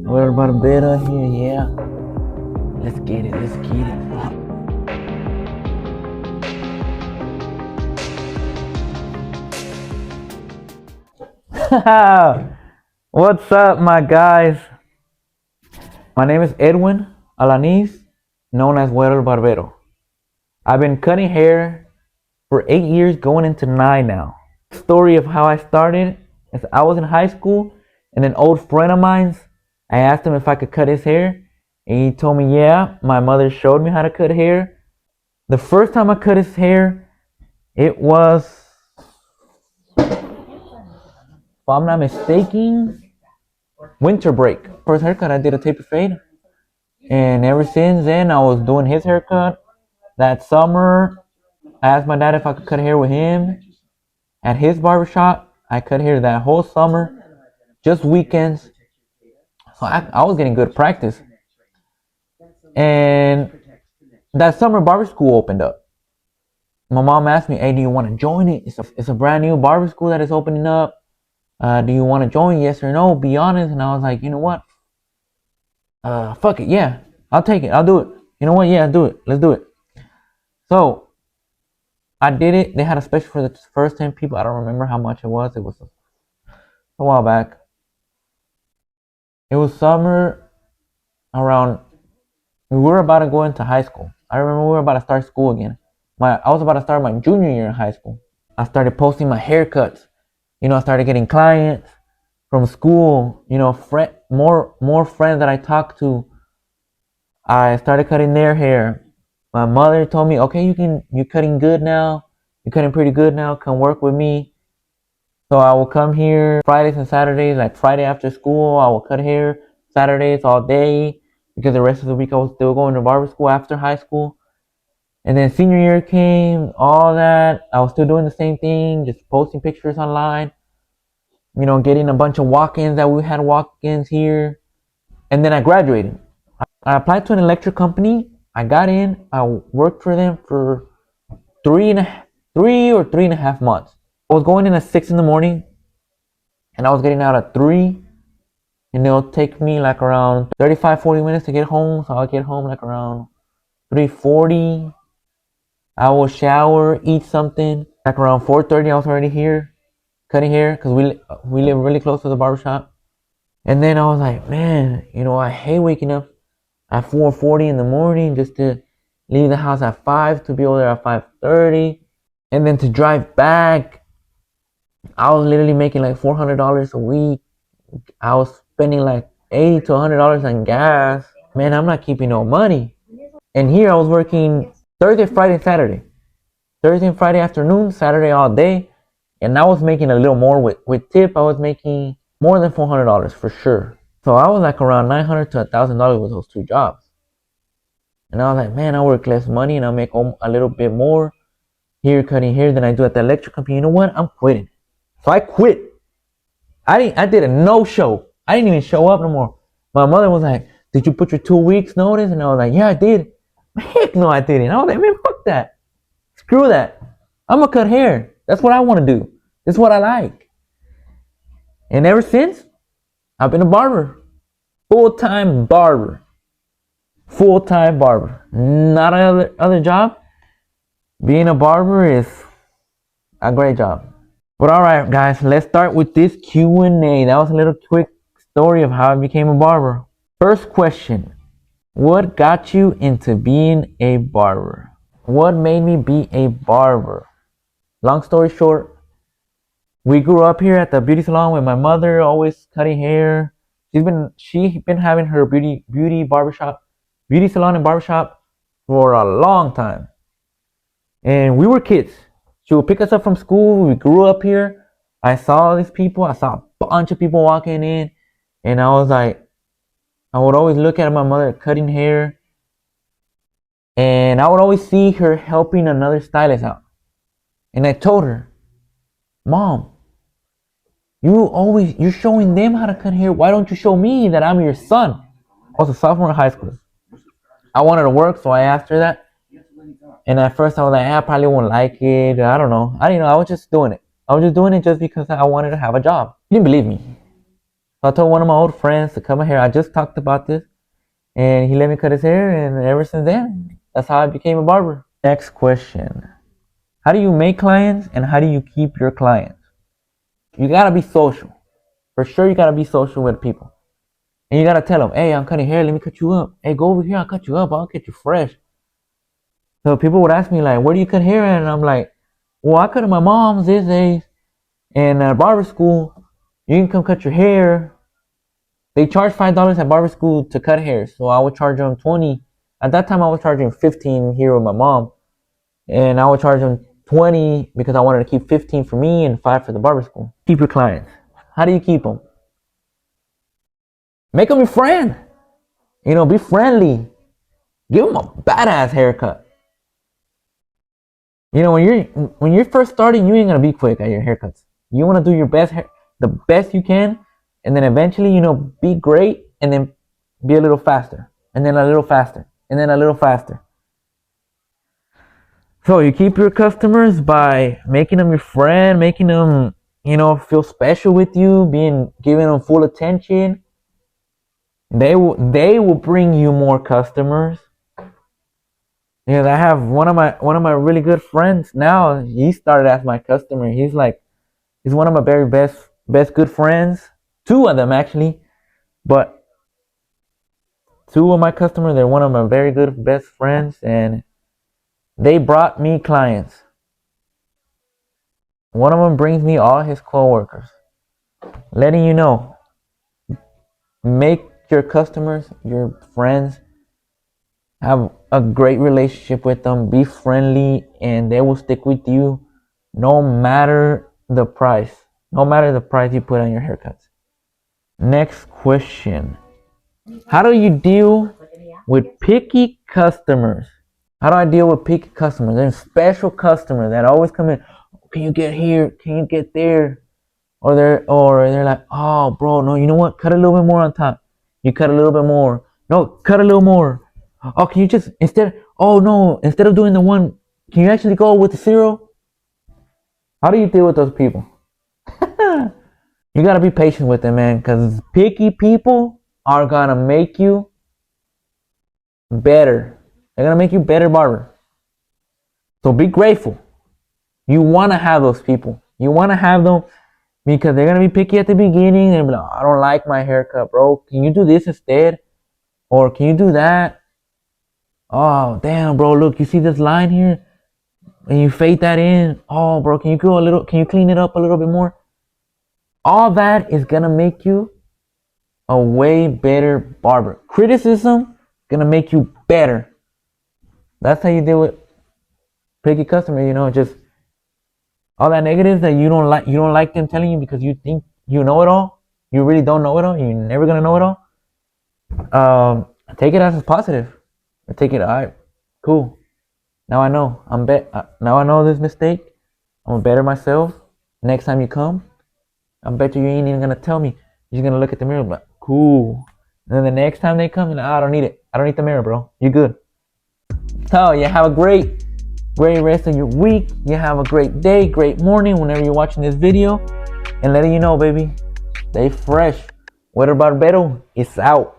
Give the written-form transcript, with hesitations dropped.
We're Barbera here, yeah. Let's get it, let's get it. What's up, my guys? My name is Edwin Alanis, known as Güero el Barbero. I've been cutting hair for 8 years, going into 9 now. Story of how I started is I was in high school, and an old friend of mine's, I asked him if I could cut his hair, and he told me, yeah. My mother showed me how to cut hair. The first time I cut his hair, it was, if I'm not mistaken, winter break. First haircut, I did a taper fade. And ever since then, I was doing his haircut. That summer, I asked my dad if I could cut hair with him at his barbershop. I cut hair that whole summer, just weekends. So I was getting good practice. And that summer, barber school opened up. My mom asked me, hey, do you want to join it? It's a brand new barber school that is opening up. Do you want to join? Yes or no? Be honest. And I was like, you know what? Fuck it. Yeah, I'll take it. I'll do it. You know what? Yeah, do it. Let's do it. So I did it. They had a special for the first 10 people. I don't remember how much it was. It was a while back. It was summer around. We were about to go into high school. I remember we were about to start school again. I was about to start my junior year in high school. I started posting my haircuts. I started getting clients from school. More friends that I talked to. I started cutting their hair. My mother told me, okay, you're cutting good now. You're cutting pretty good now. Come work with me. So I will come here Fridays and Saturdays, like Friday after school, I will cut hair. Saturdays all day, because the rest of the week I was still going to barber school after high school. And then senior year came, all that. I was still doing the same thing, just posting pictures online. Getting a bunch of walk-ins that we had walk-ins here. And then I graduated. I applied to an electric company. I got in. I worked for them for 3 or 3.5 months. I was going in at 6 in the morning, and I was getting out at 3. And it'll take me like around 35-40 minutes to get home. So I'll get home like around 3:40. I will shower, eat something. Like around 4:30, I was already here cutting hair, because we live really close to the barbershop. And then I was like, man, I hate waking up at 4:40 in the morning just to leave the house at 5 to be over there at 5:30. And then to drive back, I was literally making like $400 a week. I was spending like $80 to $100 on gas. Man, I'm not keeping no money. And here I was working Thursday, Friday, Saturday. Thursday and Friday afternoon, Saturday all day. And I was making a little more with tip. I was making more than $400 for sure. So I was like around $900 to $1,000 with those two jobs. And I was like, man, I work less money and I make a little bit more here cutting hair than I do at the electric company. You know what? I'm quitting. So I quit. I did a no-show. I didn't even show up no more. My mother was like, did you put your 2 weeks notice? And I was like, yeah, I did. Heck no, I didn't. I was like, man, fuck that. Screw that. I'm going to cut hair. That's what I want to do. That's what I like. And ever since, I've been a barber. Full-time barber. Full-time barber. Not another job. Being a barber is a great job. But alright guys, let's start with this Q&A. That was a little quick story of how I became a barber. First question. What got you into being a barber? What made me be a barber? Long story short, we grew up here at the beauty salon with my mother, always cutting hair. She's been having her beauty salon and barbershop for a long time. And we were kids. She would pick us up from school. We grew up here. I saw these people. I saw a bunch of people walking in. And I was like, I would always look at my mother cutting hair. And I would always see her helping another stylist out. And I told her, Mom, you're showing them how to cut hair. Why don't you show me that I'm your son? I was a sophomore in high school. I wanted to work, so I asked her that. And at first I was like, I probably won't like it. I don't know. I didn't know. I was just doing it. I was just doing it just because I wanted to have a job. She didn't believe me. So I told one of my old friends to come here. I just talked about this, and he let me cut his hair, and ever since then, that's how I became a barber. Next question. How do you make clients and how do you keep your clients? You gotta be social. For sure, you gotta be social with people. And you gotta tell them, hey, I'm cutting hair, let me cut you up. Hey, go over here, I'll cut you up, I'll get you fresh. So people would ask me, like, where do you cut hair at? And I'm like, well, I cut at my mom's these days. And at barber school, you can come cut your hair. They charge $5 at barber school to cut hair. So I would charge them 20. At that time, I was charging 15 here with my mom. And I would charge them 20 because I wanted to keep 15 for me and 5 for the barber school. Keep your clients. How do you keep them? Make them your friend. You know, be friendly. Give them a badass haircut. You know, when you're first starting, you ain't gonna be quick at your haircuts. You want to do your best, the best you can, and then eventually, you know, be great, and then be a little faster, and then a little faster, and then a little faster. So you keep your customers by making them your friend, making them, you know, feel special with you, giving them full attention. They will bring you more customers. You know, I have one of my really good friends now. He started as my customer. He's one of my very best good friends. Two of them actually, but two of my customers, they're one of my very good best friends, and they brought me clients. One of them brings me all his coworkers. Letting you know, make your customers your friends. Have a great relationship with them. Be friendly, and they will stick with you no matter the price. No matter the price you put on your haircuts. Next question. How do you deal with picky customers? How do I deal with picky customers? There's special customers that always come in. Can you get here? Can you get there? Or they're like, oh, bro, no, you know what? Cut a little bit more on top. You cut a little bit more. No, cut a little more. Oh, can you just oh no, instead of doing the one, can you actually go with the 0? How do you deal with those people? You gotta be patient with them, man, because picky people are gonna make you better. They're gonna make you better barber. So be grateful. You wanna have those people. You wanna have them because they're gonna be picky at the beginning and be like, I don't like my haircut, bro. Can you do this instead? Or can you do that? Oh, damn, bro, look, you see this line here? And you fade that in. Oh, bro, can you clean it up a little bit more? All that is gonna make you a way better barber. Criticism gonna make you better. That's how you deal with picky customer, you know, just all that negatives that you don't like them telling you because you think you know it all. You really don't know it all. You're never gonna know it all. Take it as a positive. Take it, all right, cool. Now I know. Now I know this mistake. I'm gonna better myself. Next time you come, I bet you ain't even gonna tell me. You're gonna look at the mirror, like, cool. And then the next time they come, you're like, I don't need it. I don't need the mirror, bro. You good. So you have a great rest of your week. You have a great day, great morning, whenever you're watching this video. And letting you know, baby, stay fresh. Weather Barbero is out.